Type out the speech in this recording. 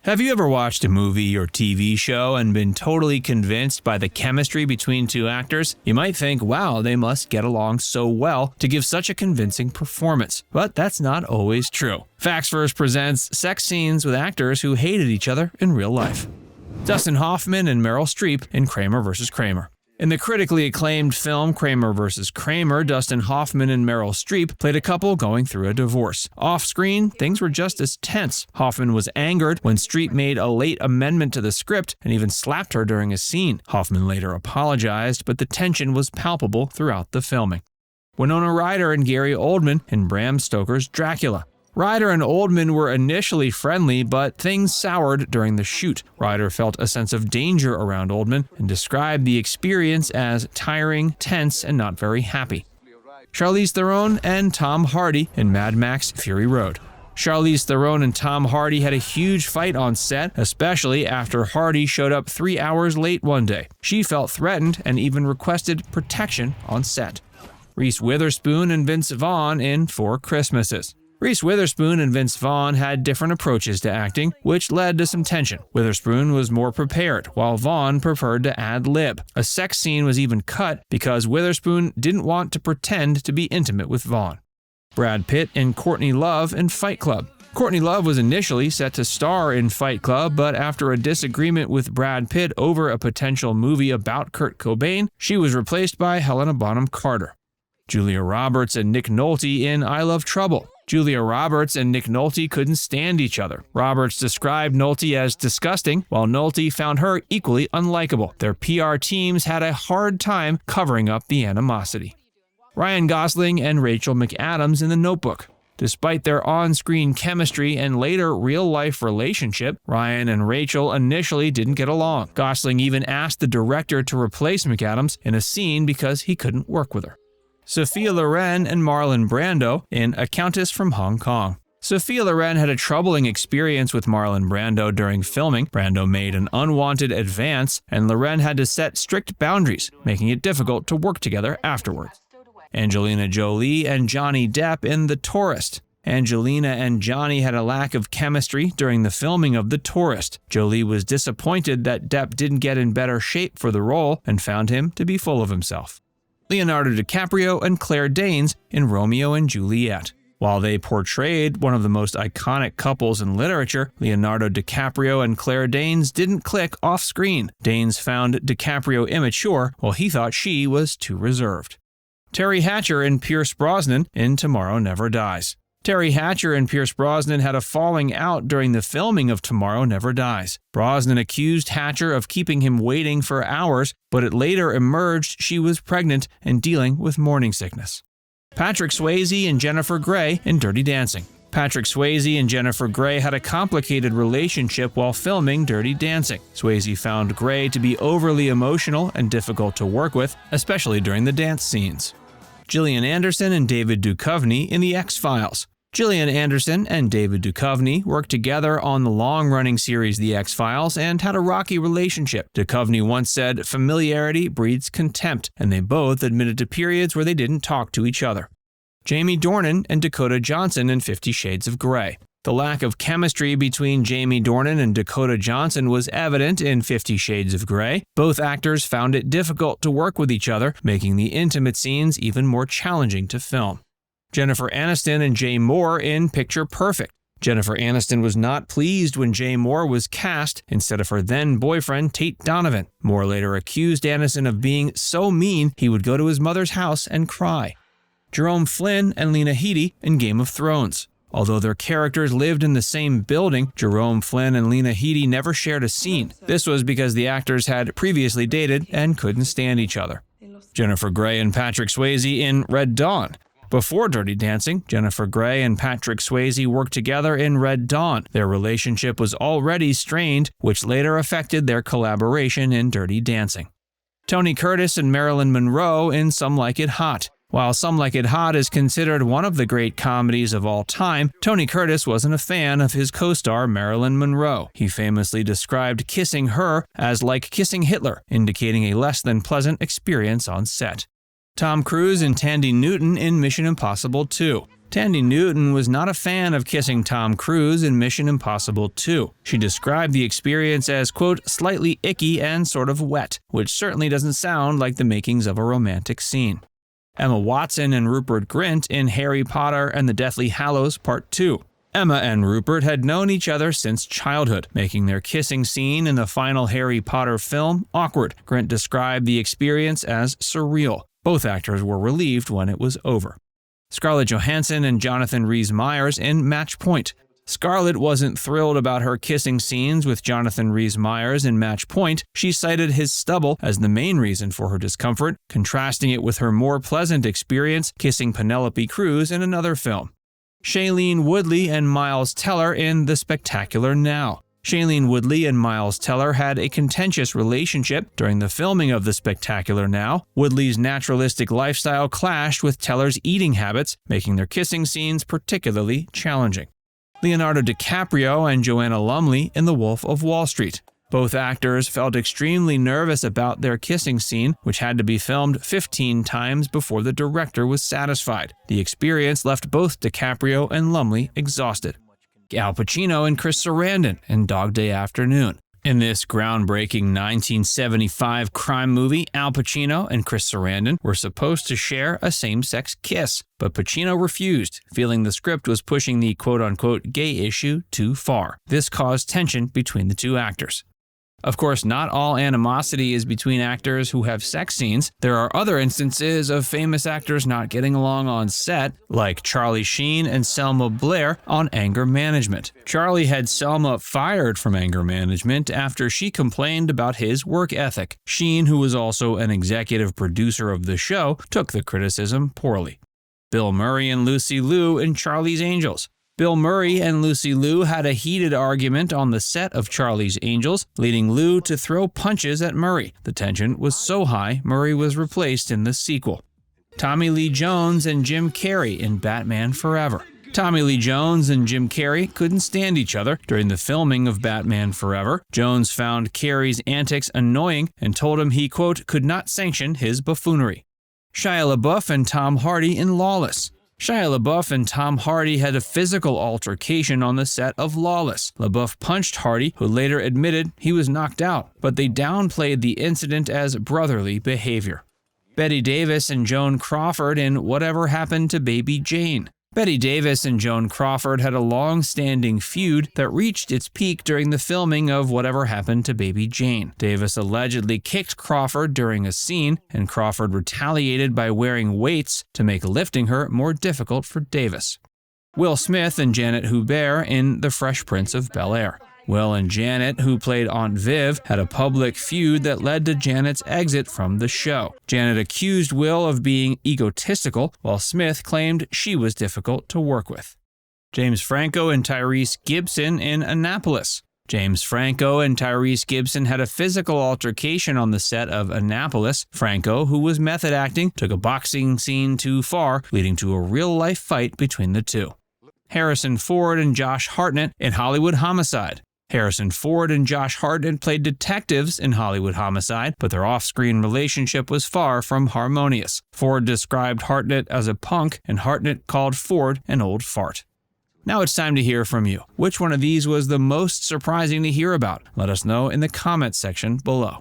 Have you ever watched a movie or TV show and been totally convinced by the chemistry between two actors? You might think, wow, they must get along so well to give such a convincing performance. But that's not always true. Facts First presents sex scenes with actors who hated each other in real life. Dustin Hoffman and Meryl Streep in Kramer vs. Kramer. In the critically acclaimed film Kramer vs. Kramer, Dustin Hoffman and Meryl Streep played a couple going through a divorce. Off-screen, things were just as tense. Hoffman was angered when Streep made a late amendment to the script and even slapped her during a scene. Hoffman later apologized, but the tension was palpable throughout the filming. Winona Ryder and Gary Oldman in Bram Stoker's Dracula. Ryder and Oldman were initially friendly, but things soured during the shoot. Ryder felt a sense of danger around Oldman and described the experience as tiring, tense, and not very happy. Charlize Theron and Tom Hardy in Mad Max Fury Road. Charlize Theron and Tom Hardy had a huge fight on set, especially after Hardy showed up 3 hours late one day. She felt threatened and even requested protection on set. Reese Witherspoon and Vince Vaughn in Four Christmases. Reese Witherspoon and Vince Vaughn had different approaches to acting, which led to some tension. Witherspoon was more prepared, while Vaughn preferred to ad-lib. A sex scene was even cut because Witherspoon didn't want to pretend to be intimate with Vaughn. Brad Pitt and Courtney Love in Fight Club. Courtney Love was initially set to star in Fight Club, but after a disagreement with Brad Pitt over a potential movie about Kurt Cobain, she was replaced by Helena Bonham Carter. Julia Roberts and Nick Nolte in I Love Trouble. Julia Roberts and Nick Nolte couldn't stand each other. Roberts described Nolte as disgusting, while Nolte found her equally unlikable. Their PR teams had a hard time covering up the animosity. Ryan Gosling and Rachel McAdams in The Notebook. Despite their on-screen chemistry and later real-life relationship, Ryan and Rachel initially didn't get along. Gosling even asked the director to replace McAdams in a scene because he couldn't work with her. Sophia Loren and Marlon Brando in A Countess from Hong Kong. Sophia Loren had a troubling experience with Marlon Brando during filming. Brando made an unwanted advance, and Loren had to set strict boundaries, making it difficult to work together afterwards. Angelina Jolie and Johnny Depp in The Tourist. Angelina and Johnny had a lack of chemistry during the filming of The Tourist. Jolie was disappointed that Depp didn't get in better shape for the role and found him to be full of himself. Leonardo DiCaprio and Claire Danes in Romeo and Juliet. While they portrayed one of the most iconic couples in literature, Leonardo DiCaprio and Claire Danes didn't click off-screen. Danes found DiCaprio immature, while he thought she was too reserved. Terry Hatcher and Pierce Brosnan in Tomorrow Never Dies. Terry Hatcher and Pierce Brosnan had a falling out during the filming of Tomorrow Never Dies. Brosnan accused Hatcher of keeping him waiting for hours, but it later emerged she was pregnant and dealing with morning sickness. Patrick Swayze and Jennifer Grey in Dirty Dancing. Patrick Swayze and Jennifer Grey had a complicated relationship while filming Dirty Dancing. Swayze found Grey to be overly emotional and difficult to work with, especially during the dance scenes. Gillian Anderson and David Duchovny in The X-Files. Gillian Anderson and David Duchovny worked together on the long-running series The X-Files and had a rocky relationship. Duchovny once said, "Familiarity breeds contempt," and they both admitted to periods where they didn't talk to each other. Jamie Dornan and Dakota Johnson in 50 Shades of Grey. The lack of chemistry between Jamie Dornan and Dakota Johnson was evident in 50 Shades of Grey. Both actors found it difficult to work with each other, making the intimate scenes even more challenging to film. Jennifer Aniston and Jay Moore in Picture Perfect. Jennifer Aniston was not pleased when Jay Moore was cast instead of her then-boyfriend Tate Donovan. Moore later accused Aniston of being so mean he would go to his mother's house and cry. Jerome Flynn and Lena Headey in Game of Thrones. Although their characters lived in the same building, Jerome Flynn and Lena Headey never shared a scene. This was because the actors had previously dated and couldn't stand each other. Jennifer Grey and Patrick Swayze in Red Dawn. Before Dirty Dancing, Jennifer Grey and Patrick Swayze worked together in Red Dawn. Their relationship was already strained, which later affected their collaboration in Dirty Dancing. Tony Curtis and Marilyn Monroe in Some Like It Hot. While Some Like It Hot is considered one of the great comedies of all time, Tony Curtis wasn't a fan of his co-star Marilyn Monroe. He famously described kissing her as like kissing Hitler, indicating a less than pleasant experience on set. Tom Cruise and Tandy Newton in Mission Impossible 2. Tandy Newton was not a fan of kissing Tom Cruise in Mission Impossible 2. She described the experience as, quote, slightly icky and sort of wet, which certainly doesn't sound like the makings of a romantic scene. Emma Watson and Rupert Grint in Harry Potter and the Deathly Hallows Part 2. Emma and Rupert had known each other since childhood, making their kissing scene in the final Harry Potter film awkward. Grint described the experience as surreal. Both actors were relieved when it was over. Scarlett Johansson and Jonathan Rhys-Meyers in Match Point. Scarlett wasn't thrilled about her kissing scenes with Jonathan Rhys-Meyers in Match Point. She cited his stubble as the main reason for her discomfort, contrasting it with her more pleasant experience kissing Penelope Cruz in another film. Shailene Woodley and Miles Teller in The Spectacular Now. Shailene Woodley and Miles Teller had a contentious relationship during the filming of The Spectacular Now. Woodley's naturalistic lifestyle clashed with Teller's eating habits, making their kissing scenes particularly challenging. Leonardo DiCaprio and Joanna Lumley in The Wolf of Wall Street. Both actors felt extremely nervous about their kissing scene, which had to be filmed 15 times before the director was satisfied. The experience left both DiCaprio and Lumley exhausted. Al Pacino and Chris Sarandon in Dog Day Afternoon. In this groundbreaking 1975 crime movie, Al Pacino and Chris Sarandon were supposed to share a same-sex kiss, but Pacino refused, feeling the script was pushing the quote-unquote gay issue too far. This caused tension between the two actors. Of course, not all animosity is between actors who have sex scenes. There are other instances of famous actors not getting along on set, like Charlie Sheen and Selma Blair on Anger Management. Charlie had Selma fired from Anger Management after she complained about his work ethic. Sheen, who was also an executive producer of the show, took the criticism poorly. Bill Murray and Lucy Liu in Charlie's Angels. Bill Murray and Lucy Liu had a heated argument on the set of Charlie's Angels, leading Liu to throw punches at Murray. The tension was so high, Murray was replaced in the sequel. Tommy Lee Jones and Jim Carrey in Batman Forever. Tommy Lee Jones and Jim Carrey couldn't stand each other during the filming of Batman Forever. Jones found Carrey's antics annoying and told him he, quote, could not sanction his buffoonery. Shia LaBeouf and Tom Hardy in Lawless. Shia LaBeouf and Tom Hardy had a physical altercation on the set of Lawless. LaBeouf punched Hardy, who later admitted he was knocked out, but they downplayed the incident as brotherly behavior. Bette Davis and Joan Crawford in Whatever Happened to Baby Jane. Bette Davis and Joan Crawford had a long-standing feud that reached its peak during the filming of Whatever Happened to Baby Jane. Davis allegedly kicked Crawford during a scene, and Crawford retaliated by wearing weights to make lifting her more difficult for Davis. Will Smith and Janet Hubert in The Fresh Prince of Bel-Air. Will and Janet, who played Aunt Viv, had a public feud that led to Janet's exit from the show. Janet accused Will of being egotistical, while Smith claimed she was difficult to work with. James Franco and Tyrese Gibson in Annapolis. James Franco and Tyrese Gibson had a physical altercation on the set of Annapolis. Franco, who was method acting, took a boxing scene too far, leading to a real-life fight between the two. Harrison Ford and Josh Hartnett in Hollywood Homicide. Harrison Ford and Josh Hartnett played detectives in Hollywood Homicide, but their off-screen relationship was far from harmonious. Ford described Hartnett as a punk, and Hartnett called Ford an old fart. Now it's time to hear from you. Which one of these was the most surprising to hear about? Let us know in the comments section below.